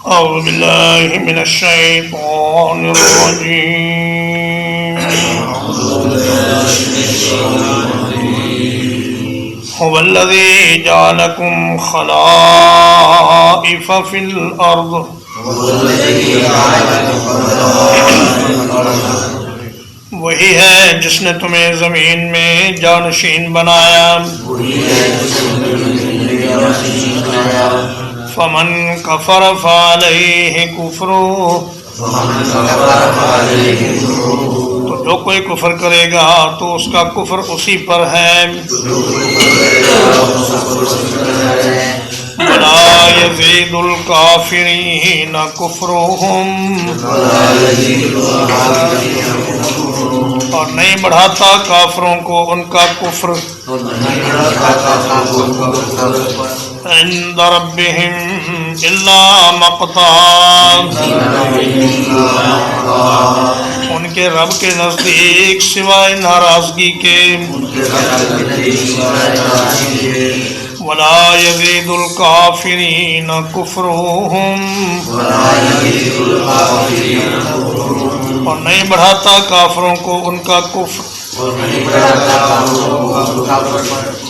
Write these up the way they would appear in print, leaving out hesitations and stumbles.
أعوذ بالله من الشيطان الرجيم. هو الذي جعلكم خلائف في الأرض وہی ہے جس نے تمہیں زمین میں جانشین بنایا. فمن کفر فعلیہ کفرہ، تو جو کوئی کفر کرے گا تو اس کا کفر اسی پر ہے. ولا یزید الکافرین کفرہم، اور نہیں بڑھاتا کافروں کو ان کا کفر. عند ربہم الا مقتا، ان کے رب کے نزدیک سوائے ناراضگی کے. ولا یزید الکافرین کفرہم، اور نہیں بڑھاتا کافروں کو ان کا کفر.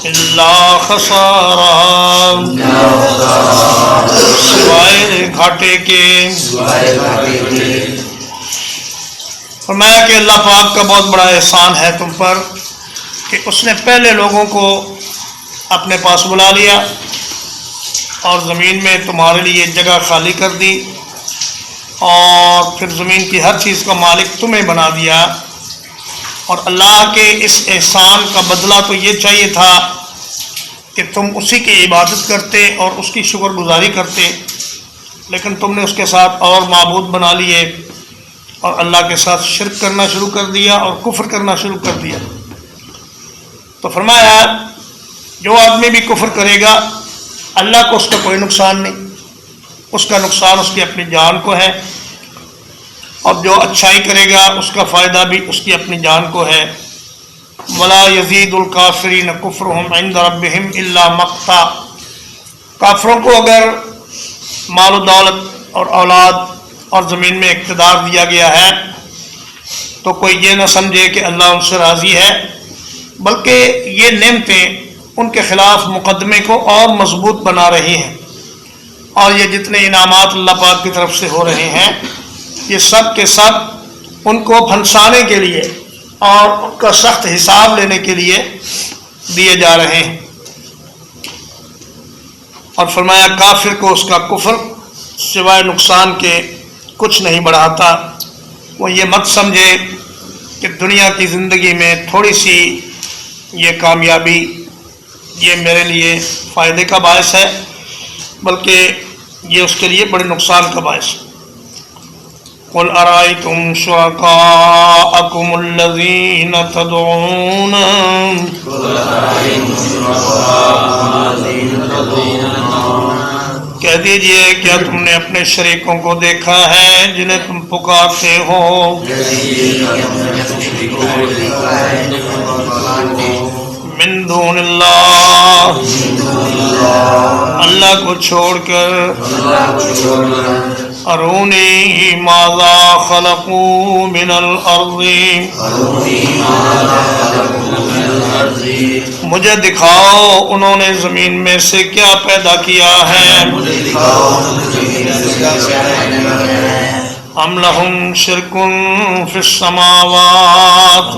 الا خسارا، سوائے گھاٹے کے. فرمایا کہ اللہ پاک کا بہت بڑا احسان ہے تم پر کہ اس نے پہلے لوگوں کو اپنے پاس بلا لیا اور زمین میں تمہارے لیے جگہ خالی کر دی، اور پھر زمین کی ہر چیز کا مالک تمہیں بنا دیا. اور اللہ کے اس احسان کا بدلہ تو یہ چاہیے تھا کہ تم اسی کی عبادت کرتے اور اس کی شکر گزاری کرتے، لیکن تم نے اس کے ساتھ اور معبود بنا لیے اور اللہ کے ساتھ شرک کرنا شروع کر دیا اور کفر کرنا شروع کر دیا. تو فرمایا جو آدمی بھی کفر کرے گا اللہ کو اس کا کوئی نقصان نہیں، اس کا نقصان اس کی اپنی جان کو ہے، اور جو اچھائی کرے گا اس کا فائدہ بھی اس کی اپنی جان کو ہے. ولا یزید الکافرین کفرہم عند ربہم الا مقتا، کافروں کو اگر مال و دولت اور اولاد اور زمین میں اقتدار دیا گیا ہے تو کوئی یہ نہ سمجھے کہ اللہ ان سے راضی ہے، بلکہ یہ نعمتیں ان کے خلاف مقدمے کو اور مضبوط بنا رہی ہیں. اور یہ جتنے انعامات اللہ پاک کی طرف سے ہو رہے ہیں یہ سب کے سب ان کو پھنسانے کے لیے اور ان کا سخت حساب لینے کے لیے دیے جا رہے ہیں. اور فرمایا کافر کو اس کا کفر سوائے نقصان کے کچھ نہیں بڑھاتا. وہ یہ مت سمجھے کہ دنیا کی زندگی میں تھوڑی سی یہ کامیابی یہ میرے لیے فائدے کا باعث ہے، بلکہ یہ اس کے لیے بڑے نقصان کا باعث ہے. قل ارأيتم شركاءكم الذين تدعون، کہہ دیجئے کیا تم نے اپنے شریکوں کو دیکھا ہے جنہیں تم پکارتے ہو؟ من دون اللہ، اللہ کو چھوڑ کر. ارونی ماذا خلقوا من الارض، مجھے دکھاؤ انہوں نے زمین میں سے کیا پیدا کیا ہے. ام لہم شرک فی السماوات،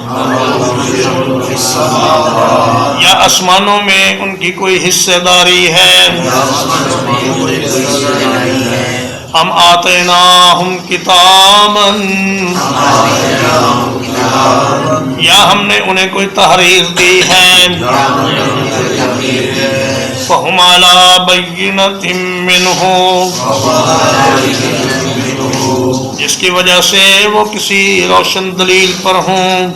یا آسمانوں میں ان کی کوئی حصہ داری ہے. ام آتیناہم کتابا، یا ہم نے انہیں کوئی تحریر دی ہے. فہم علی بینۃ منہ، جس کی وجہ سے وہ کسی روشن دلیل پر ہوں.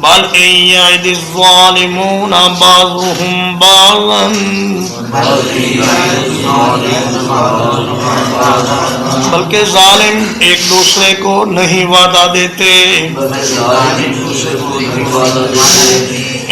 بل ان یعد الظالمون بعضهم بعضا، بلکہ ظالم ایک دوسرے کو نہیں وعدہ دیتے.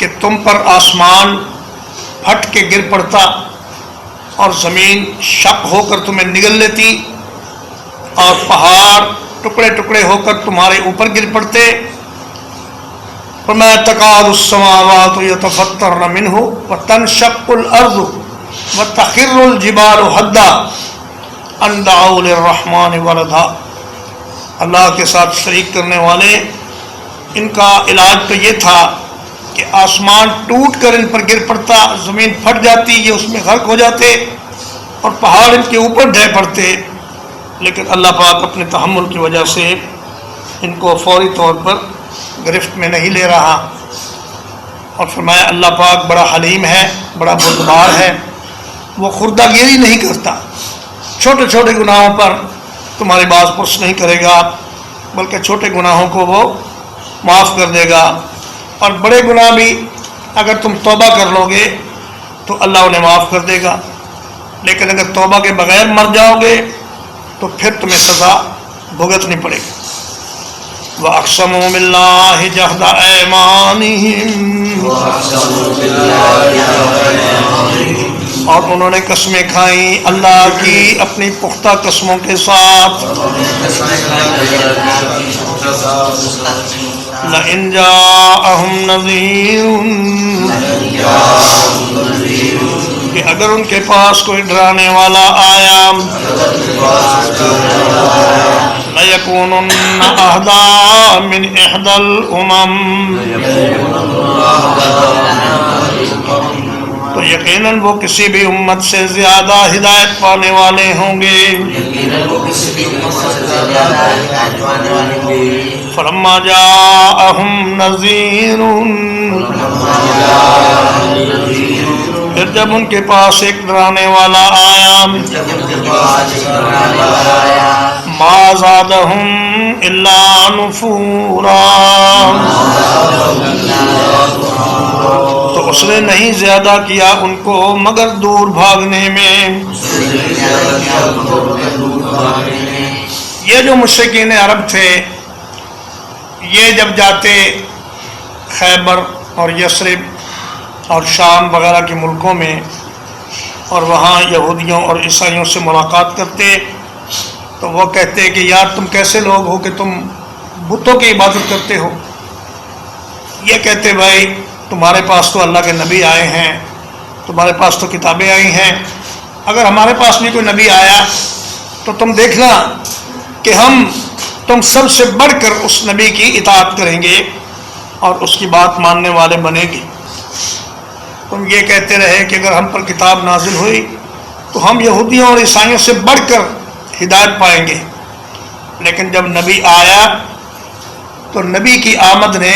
کہ تم پر آسمان پھٹ کے گر پڑتا اور زمین شق ہو کر تمہیں نگل لیتی اور پہاڑ ٹکڑے ٹکڑے ہو کر تمہارے اوپر گر پڑتے. فرمایا تکاد السماوات یتفطرن منہ وتنشق الارض وتخر الجبال حدا ان دعوا للرحمن ولدا. اللہ کے ساتھ شریک کرنے والے ان کا علاج تو یہ تھا کہ آسمان ٹوٹ کر ان پر گر پڑتا، زمین پھٹ جاتی، یہ اس میں غرق ہو جاتے اور پہاڑ ان کے اوپر ڈھہ پڑتے. لیکن اللہ پاک اپنے تحمل کی وجہ سے ان کو فوری طور پر گرفت میں نہیں لے رہا. اور فرمایا اللہ پاک بڑا حلیم ہے، بڑا بردبار ہے، وہ خردہ گیری نہیں کرتا. چھوٹے چھوٹے گناہوں پر تمہاری باز پرس نہیں کرے گا، بلکہ چھوٹے گناہوں کو وہ معاف کر دے گا. اور بڑے گناہ بھی اگر تم توبہ کر لو گے تو اللہ انہیں معاف کر دے گا. لیکن اگر توبہ کے بغیر مر جاؤ گے تو پھر تمہیں سزا بھگتنی پڑے گی. وَأَقْسَمُوا بِاللَّهِ جَهْدَ أَيْمَانِهِمْ، اور انہوں نے قسمیں کھائیں اللہ کی اپنی پختہ قسموں کے ساتھ. لَإِنْ جَاءَهُمْ نَذِيرٌ، کہ اگر ان کے پاس کوئی ڈرانے والا آیا، لَيَكُونُنَّ أَهْدَىٰ مِنْ إِحْدَى الْأُمَمِ، تو یقیناً وہ کسی بھی امت سے زیادہ ہدایت پانے والے ہوں گے. فَلَمَّا جَاءَهُمْ نَذِيرٌ، پھر جب ان کے پاس ایک ڈرانے والا آیا، مَا زَادَهُمْ إِلَّا نُفُورًا، تو اس نے نہیں زیادہ کیا ان کو مگر دور بھاگنے میں. یہ جو مشرکین عرب تھے، یہ جب جاتے خیبر اور یثرب اور شام وغیرہ کے ملکوں میں اور وہاں یہودیوں اور عیسائیوں سے ملاقات کرتے تو وہ کہتے کہ یار تم کیسے لوگ ہو کہ تم بتوں کی عبادت کرتے ہو. یہ کہتے بھائی تمہارے پاس تو اللہ کے نبی آئے ہیں، تمہارے پاس تو کتابیں آئی ہیں، اگر ہمارے پاس بھی کوئی نبی آیا تو تم دیکھنا کہ ہم تم سب سے بڑھ کر اس نبی کی اطاعت کریں گے اور اس کی بات ماننے والے بنیں گے. تم یہ کہتے رہے کہ اگر ہم پر کتاب نازل ہوئی تو ہم یہودیوں اور عیسائیوں سے بڑھ کر ہدایت پائیں گے. لیکن جب نبی آیا تو نبی کی آمد نے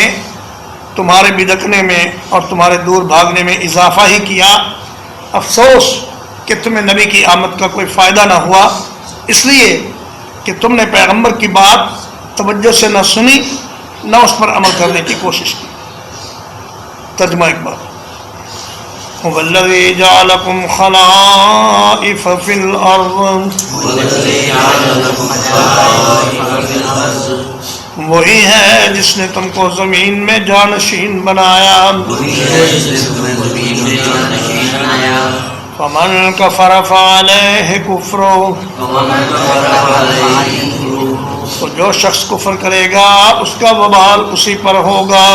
تمہارے بدکنے میں اور تمہارے دور بھاگنے میں اضافہ ہی کیا. افسوس کہ تمہیں نبی کی آمد کا کوئی فائدہ نہ ہوا، اس لیے کہ تم نے پیغمبر کی بات توجہ سے نہ سنی نہ اس پر عمل کرنے کی کوشش کی. ترجمہ اقبال: هو الذي جعلكم خلائف في الأرض، وہی ہے جس نے تم کو زمین میں جانشین بنایا. فمن کفر فعلیہ کفرہ، تو جو شخص کفر کرے گا اس کا وبال اسی پر ہوگا.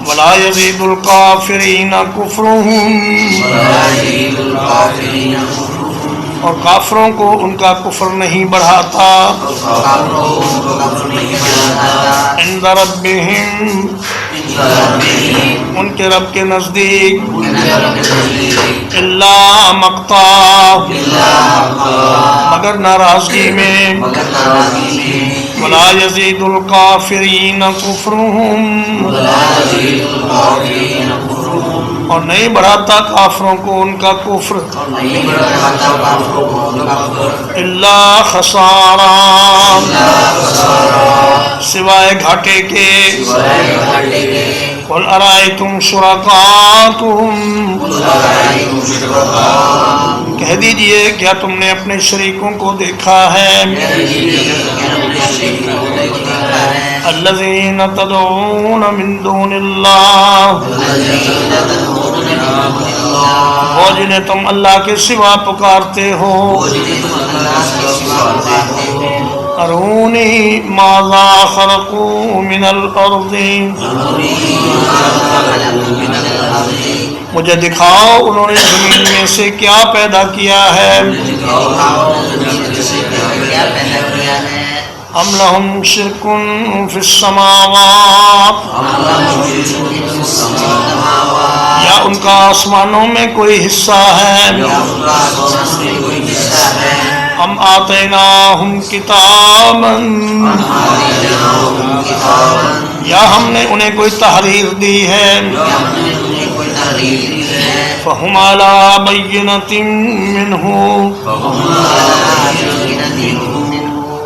ولا یزید الکافرین کفرہم، اور کافروں کو ان کا کفر نہیں بڑھاتا. عند ربہم، ان کے رب کے نزدیک. الا مقتا، مگر ناراضگی میں. ولا یزید الکافرین کفرہم، اور نہیں بڑھاتا کافروں کو ان کا کفر. الا خسارا، سوائے گھاٹے کے. قل ارائیتم شرکاءکم، کہہ دیجئے کیا تم نے اپنے شریکوں کو دیکھا ہے. الذین تدعون من دون اللہ، وہ جنہیں تم اللہ کے سوا پکارتے ہو، ارونی ماذا خلقوا من الارض، مجھے دکھاؤ انہوں نے زمین میں سے کیا پیدا کیا ہے، ام لہم شرک فی السماوات، یا ان کا آسمانوں میں کوئی حصہ ہے، ہم آتیناہم کتابا، یا ہم نے انہیں کوئی تحریر دی ہے، فہم علی بینۃ منہ،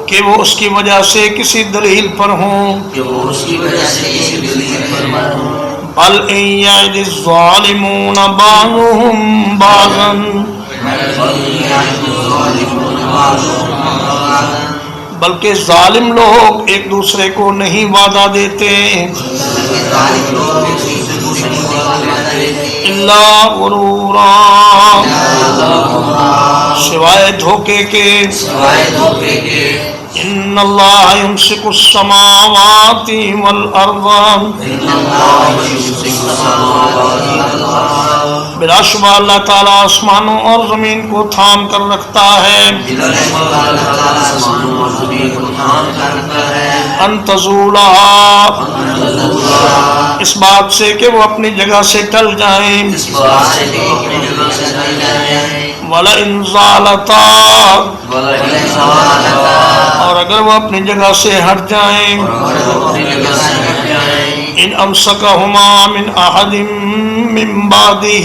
کہ وہ اس کی وجہ سے کسی دلیل پر ہوں، بل ان یعد الظالمون بعضهم بعضا، بلکہ ظالم لوگ ایک دوسرے کو نہیں وعدہ دیتے، الا غرورا، سوائے دھوکے کے، ان اللہ یمسک السماوات والارض، بلا شبہ اللہ تعالیٰ آسمانوں اور زمین کو تھام کر رکھتا ہے، ان تزولا، اس بات سے کہ وہ اپنی جگہ سے ٹل جائیں، وَلَئِنْ زَالَتَا، اور اگر وہ اپنی جگہ سے ہٹ جائیں، ان امسکہما من احد من بعدہ،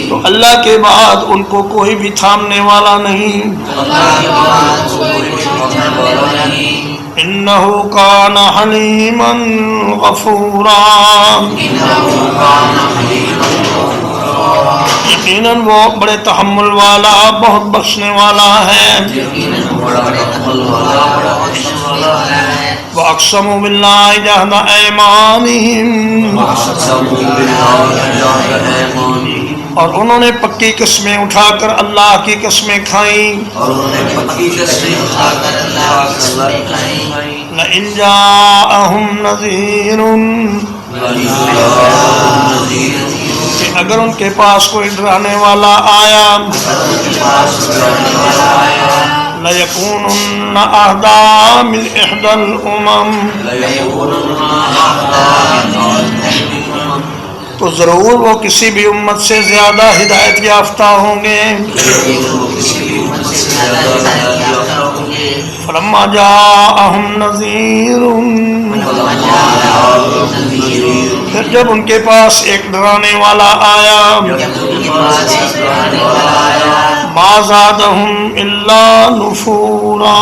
تو اللہ کے بعد ان کو کوئی بھی تھامنے والا نہیں، انہ کان حلیما غفورا، یقیناً وہ بڑے تحمل والا بہت بخشنے والا ہے، وَأَقْسَمُوا بِاللَّهِ جَهْدَ أَيْمَانِهِمْ، اور انہوں نے پکی قسمیں اٹھا کر اللہ کی قسمیں کھائیں، لَإِنْ جَاءَهُمْ نَذِيرٌ، کہ اگر ان کے پاس کوئی ڈرانے والا آیا، لَيَكُونُنَّ أَهْدَىٰ مِنْ إِحْدَى الْأُمَمِ، تو ضرور وہ کسی بھی امت سے زیادہ ہدایت یافتہ ہوں گے، فَلَمَّا جَاءَهُمْ نَذِيرٌ، پھر جب ان کے پاس ایک ڈرانے والا آیا، مَا زَادَهُمْ إِلَّا نُفُورًا،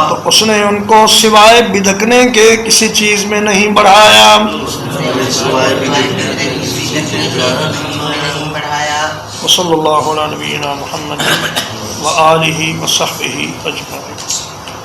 تو اس نے ان کو سوائے بدکنے کے کسی چیز میں نہیں بڑھایا، وصلی اللہ علی نبینا محمد وآلہ وصحبہ اجمعین۔